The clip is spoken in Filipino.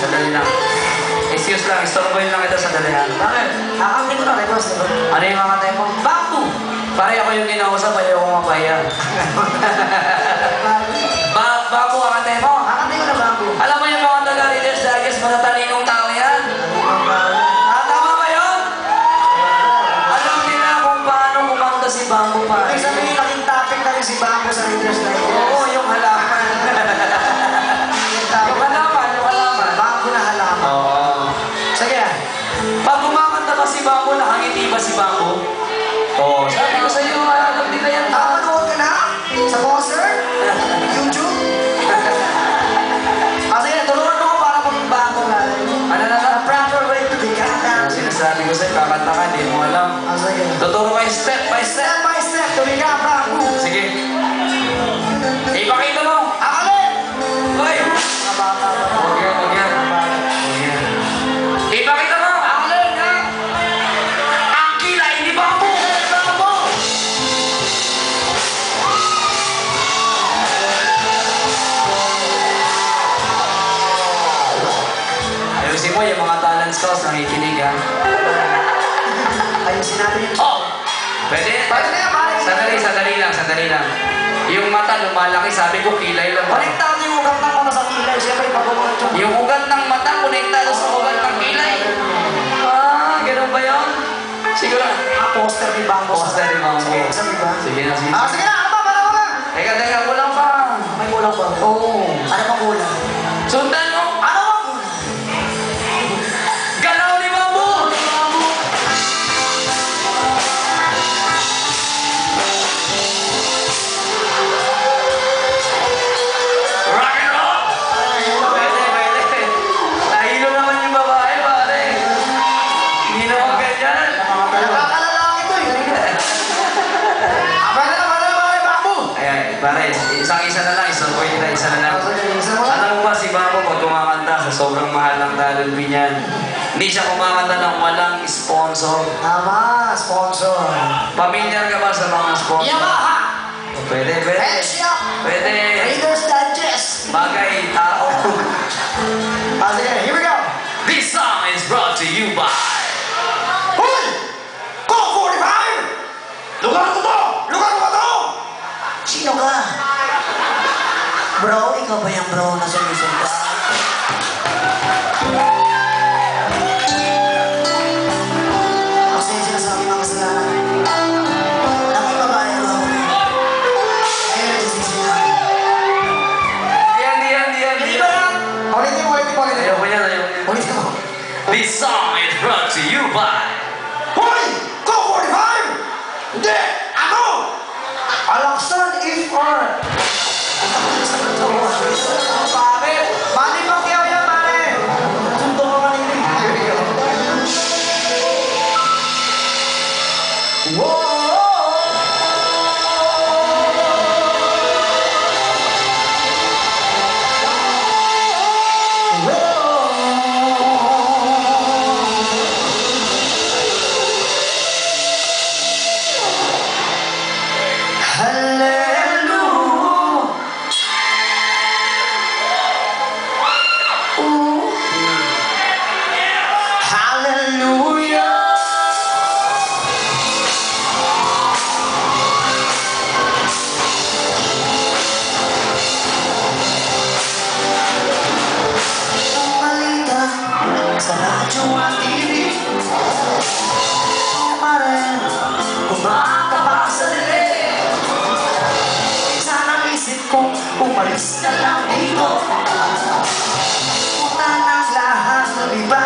Sandali lang. Excuse lang, istorbohin lang ito, sandali lang. Bakit? Kakantay ko na rin, boss. Ano yung kakantay mo? Bamboo! Pare ako yung kinausap, ayaw ko mapaya. Bamboo, kakantay mo? Kakantay ko na bamboo. Alam mo yung mga taga-Reader's Digest, matatalinong tao yan? Tama ba yun? Alam nila kung paano kumanta si Bamboo, pare. Ibig sabihin, naging topic na rin si Bamboo sa Reader's Digest. Oo, yung halaman. Yung halaman. Bamboo na halaman. Oo. Sige. Pag kumakanta ba si Bamboo, nakangiti ba si Bamboo? Oo. Sabi ko sa'yo, alam nila yan. Nakapanood ka na? Sa concert? YouTube? Sige, tulungan mo ko para maging Bamboo na. Ano na lang? Proper way to become. Sinasabi ko sa'yo, kakanta ka, di mo alam. Sige. Tuturo kayo step by step. Step by step to become Bamboo. Sige. Ipakita mo. Akalin! Hoy! Mga bata ba? Huwag yan, huwag yan. Ipakita mo. Akalin, ha? Ang kilay ni Bamboo. Bamboo! Ayusin mo yung mga talent scouts nakikinig, ha? Ayusin natin yun. Oh! Pwede? Pwede na yan, pare. Sandali lang. Yung mata lumalaki, sabi ko kilay lang. Konektado yung ugat ng mata sa kilay. Siyempre, pag-umunod yung... Yung ugat ng mata, konektado sa ugat ng kilay. Ah, ganun ba yun? Siguro. Poster ni Bamboo. Poster ni Bamboo. Sige, sabi ba? Sige na. Sige na, ano ba? Para ko na. Teka, kulang pa. May kulang ba? Oo. Ano pang kulang? Sundan mo. Ano pang kulang? Galaw ni Bamboo. Rock and roll. Pwede. Nahilo naman yung babae, pare. Hindi naman ganyan. Nakakalalaki to eh. Pwede na, Bamboo. Ayan, pare, isa na lang, isa na lang. Alam mo ba si Bamboo pag kumakanta sa sobrang mahal ng talent niyan, hindi siya kumakanta ng walang sponsor. Tama, sponsor. Familiar ka ba sa mga sponsor? Yamaha! Pwede. Asia! Pwede. Reader's Digest! Bagay, tao. Sige, here we go! This song is brought to you by... Hoy! Go 45! Lugar ko to! Sino ka? Bro, ikaw ba yung bro na sumisunda? Kasi sinasabi mga kasalanan. Ang babae mo. Ayun ang sisina. Hindi ba yan? Ulitin. Ayoko yan. Ulitin mo. This song is brought to you by... Hoy! Go 45! Hindi! Ako! Alaksan if or... Pare! Mali Pacquiao yan, pare! Sundo ko kanina. Sa radyo at TV Pare, kumakapa sa dilim Sana isip ko, umalis ka lang dito Punta ng lahat ng iba